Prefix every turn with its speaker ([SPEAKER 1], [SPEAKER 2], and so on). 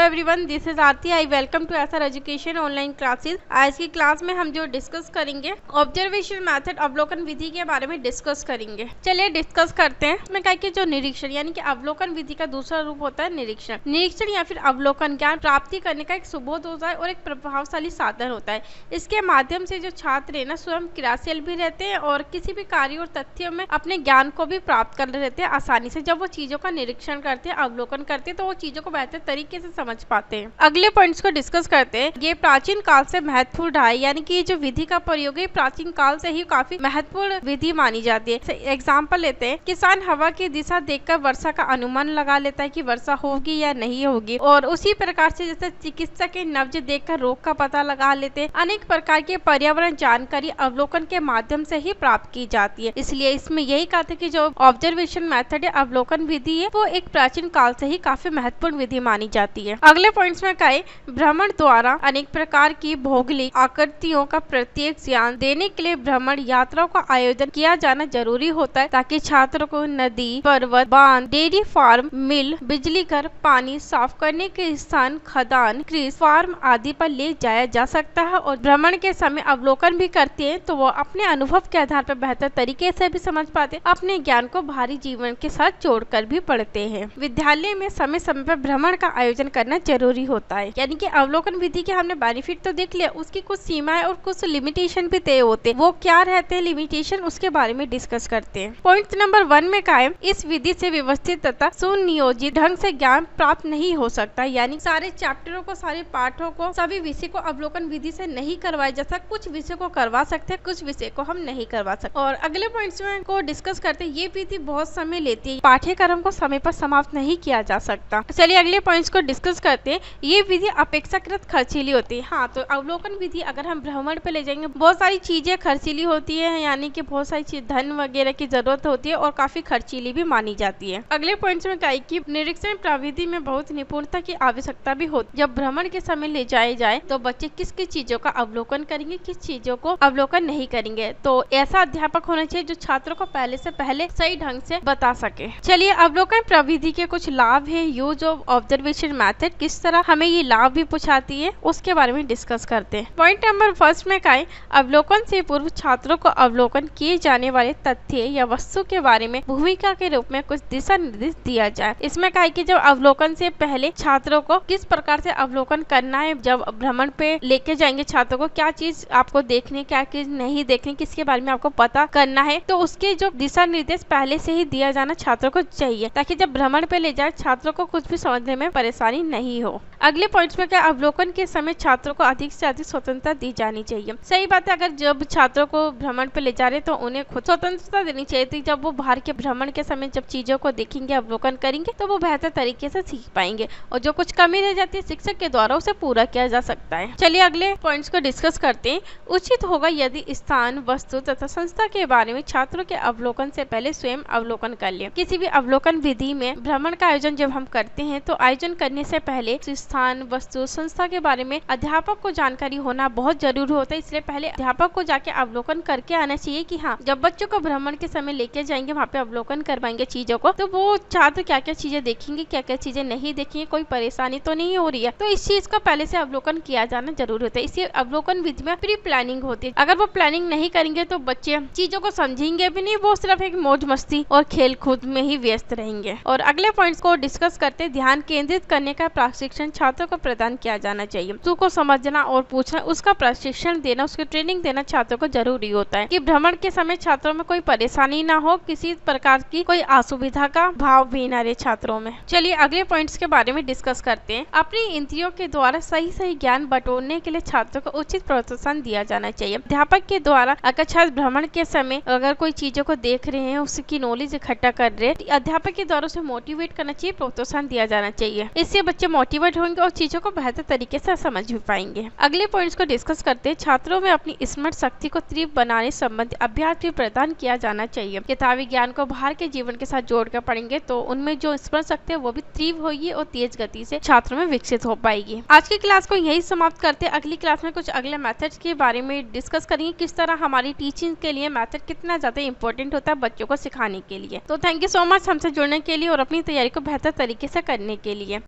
[SPEAKER 1] Everyone, this is Aarti. I welcome to SR education online classes. आज की class में हम जो डिस्कस करेंगे ऑब्जर्वेशन मेथड, अवलोकन विधि के बारे में डिस्कस करेंगे। चलिए डिस्कस करते हैं। इसमें क्या कि जो निरीक्षण यानी कि अवलोकन विधि का दूसरा रूप होता है निरीक्षण। निरीक्षण या फिर अवलोकन ज्ञान प्राप्ति करने का एक सुबोध होता है और एक प्रभावशाली साधन होता है। इसके माध्यम से जो छात्र है ना स्वयं क्रियाशील भी रहते हैं और किसी भी कार्य और तथ्यों में अपने ज्ञान को भी प्राप्त कर लेते हैं आसानी से। जब वो चीजों का निरीक्षण करते हैं, अवलोकन करते हैं, तो वो चीजों को बेहतर तरीके से समझ पाते हैं। अगले पॉइंट्स को डिस्कस करते हैं। ये प्राचीन काल से महत्वपूर्ण रहा है, यानी कि जो विधि का प्रयोग है प्राचीन काल से ही काफी महत्वपूर्ण विधि मानी जाती है। एग्जाम्पल लेते हैं, किसान हवा की दिशा देखकर वर्षा का अनुमान लगा लेता है कि वर्षा होगी या नहीं होगी। और उसी प्रकार से जैसे चिकित्सक नब्ज देखकर रोग का पता लगा लेते हैं। अनेक प्रकार की पर्यावरण जानकारी अवलोकन के माध्यम से ही प्राप्त की जाती है। इसलिए इसमें यही कहा था कि जो ऑब्जर्वेशन मेथड है, अवलोकन विधि है, वो एक प्राचीन काल से ही काफी महत्वपूर्ण विधि मानी जाती है। अगले पॉइंट्स में कहे, भ्रमण द्वारा अनेक प्रकार की भौगोलिक आकृतियों का प्रत्येक ज्ञान देने के लिए भ्रमण यात्राओं का आयोजन किया जाना जरूरी होता है, ताकि छात्रों को नदी, पर्वत, बांध, डेयरी फार्म, मिल, बिजली घर, पानी साफ करने के स्थान, खदान, कृषि फार्म आदि पर ले जाया जा सकता है। और भ्रमण के समय अवलोकन भी करते हैं तो वो अपने अनुभव के आधार पर बेहतर तरीके से भी समझ पाते हैं, अपने ज्ञान को बाहरी जीवन के साथ जोड़कर भी पढ़ते हैं। विद्यालय में समय समय पर भ्रमण का आयोजन करना जरूरी होता है। यानी कि अवलोकन विधि के हमने बेनिफिट तो देख लिया, उसकी कुछ सीमाएं और कुछ लिमिटेशन भी तय होते हैं। वो क्या रहते हैं लिमिटेशन, उसके बारे में डिस्कस करते हैं। पॉइंट नंबर 1 में कायम, इस विधि से व्यवस्थित तथा सुनियोजित ढंग से ज्ञान प्राप्त नहीं हो सकता। यानी सारे चैप्टरों को, सारे पाठों को, सभी विषय को अवलोकन विधि से नहीं करवाया जा सकता। कुछ विषय को करवा सकते हैं, कुछ विषय को हम नहीं करवा सकते। और अगले पॉइंट्स में को डिस्कस करते हैं। ये विधि बहुत समय लेती है, पाठ्यक्रम को समय पर समाप्त नहीं किया जा सकता। चलिए अगले पॉइंट्स को डिस्कस करते हैं। ये विधि अपेक्षाकृत खर्चीली होती है। हाँ, तो अवलोकन विधि अगर हम भ्रमण पे ले जाएंगे, बहुत सारी चीजें खर्चीली होती है, यानी कि बहुत सारी चीज धन वगैरह की जरूरत होती है और काफी खर्चीली भी मानी जाती है। अगले पॉइंट्स में क्या है कि निरीक्षण प्रविधि में बहुत निपुणता की आवश्यकता भी होती है। जब भ्रमण के समय ले जाए जाए तो बच्चे किस किस चीजों का अवलोकन करेंगे, किस चीजों को अवलोकन नहीं करेंगे। तो ऐसा अध्यापक होना चाहिए जो छात्रों को पहले से पहले सही ढंग से बता सके। चलिए अवलोकन प्रविधि के कुछ लाभ है। यूज ऑफ ऑब्जर्वेशन मेथड, किस तरह हमें ये लाभ भी पूछाती है, उसके बारे में डिस्कस करते हैं। पॉइंट नंबर 1 में क्या है, अवलोकन से पूर्व छात्रों को अवलोकन किए जाने वाले तथ्य या वस्तु के बारे में भूमिका के रूप में कुछ दिशा निर्देश दिया जाए। इसमें क्या है कि जब अवलोकन से पहले छात्रों को किस प्रकार से अवलोकन करना है, जब भ्रमण पे लेके जाएंगे छात्रों को, क्या चीज आपको देखनी, क्या चीज नहीं देखनी, किसके बारे में आपको पता करना है, तो उसके जो दिशा निर्देश पहले से ही दिया जाना छात्रों को चाहिए, ताकि जब भ्रमण पे ले जाए छात्रों को कुछ भी समझने में परेशानी नहीं हो। अगले पॉइंट्स में क्या, अवलोकन के समय छात्रों को अधिक से अधिक स्वतंत्रता दी जानी चाहिए। सही बात है, अगर जब छात्रों को भ्रमण पे ले जा रहे तो उन्हें खुद स्वतंत्रता देनी चाहिए थी। जब वो बाहर के भ्रमण के समय जब चीजों को देखेंगे, अवलोकन करेंगे, तो वो बेहतर तरीके से सीख पाएंगे और जो कुछ कमी रह जाती है शिक्षक के द्वारा उसे पूरा किया जा सकता है। चलिए अगले पॉइंट्स को डिस्कस करते हैं। उचित होगा यदि स्थान, वस्तु तथा संस्था के बारे में छात्रों के अवलोकन से पहले स्वयं अवलोकन कर ले। किसी भी अवलोकन विधि में भ्रमण का आयोजन जब हम करते हैं तो आयोजन करने से पहले स्थान, वस्तु, संस्था के बारे में अध्यापक को जानकारी होना बहुत जरूरी होता है। इसलिए पहले अध्यापक को जाके अवलोकन करके आना चाहिए कि हाँ, जब बच्चों को भ्रमण के समय लेके जाएंगे, वहाँ पे अवलोकन करवाएंगे चीजों को, तो वो छात्र क्या क्या चीजें देखेंगे, क्या क्या चीजें नहीं देखेंगे, कोई परेशानी तो नहीं हो रही है। तो इस चीज का पहले से अवलोकन किया जाना जरूरी होता है। इसलिए अवलोकन विधि में प्री प्लानिंग होती है। अगर वो प्लानिंग नहीं करेंगे तो बच्चे चीजों को समझेंगे भी नहीं, वो सिर्फ एक मौज मस्ती और खेल कूद में ही व्यस्त रहेंगे। और अगले पॉइंट्स को डिस्कस करते, ध्यान केंद्रित करने का प्रशिक्षण छात्रों को प्रदान किया जाना चाहिए। तू को समझना और पूछना, उसका प्रशिक्षण देना, उसकी ट्रेनिंग देना छात्रों को जरूरी होता है कि भ्रमण के समय छात्रों में कोई परेशानी ना हो, किसी प्रकार की कोई असुविधा का भाव भी ना रहे छात्रों में। चलिए अगले पॉइंट्स के बारे में डिस्कस करते हैं। अपनी इंद्रियों के द्वारा सही सही ज्ञान बटोरने के लिए छात्रों को उचित प्रोत्साहन दिया जाना चाहिए। अध्यापक के द्वारा अगर छात्र भ्रमण के समय अगर कोई चीजों को देख रहे हैं, उसकी नॉलेज इकट्ठा कर रहे हैं, अध्यापक के द्वारा उसे मोटिवेट करना चाहिए, प्रोत्साहन दिया जाना चाहिए। इससे बच्चे मोटिवेट होंगे और चीजों को बेहतर तरीके से समझ भी पाएंगे। अगले पॉइंट्स को डिस्कस करते हैं। छात्रों में अपनी स्मरण शक्ति को तीव्र बनाने संबंधी अभ्यास भी प्रदान किया जाना चाहिए। किताबी ज्ञान को बाहर के जीवन के साथ जोड़कर पढ़ेंगे तो उनमें जो स्मरण शक्ति है वो भी तीव्र होगी और तेज गति से छात्रों में विकसित हो पाएगी। आज की क्लास को यही समाप्त करते हैं। अगली क्लास में कुछ अगले मेथड्स के बारे में डिस्कस करेंगे, किस तरह हमारी टीचिंग के लिए मेथड कितना ज्यादा इंपॉर्टेंट होता है बच्चों को सिखाने के लिए। तो थैंक यू सो मच हमसे जुड़ने के लिए और अपनी तैयारी को बेहतर तरीके से करने के लिए।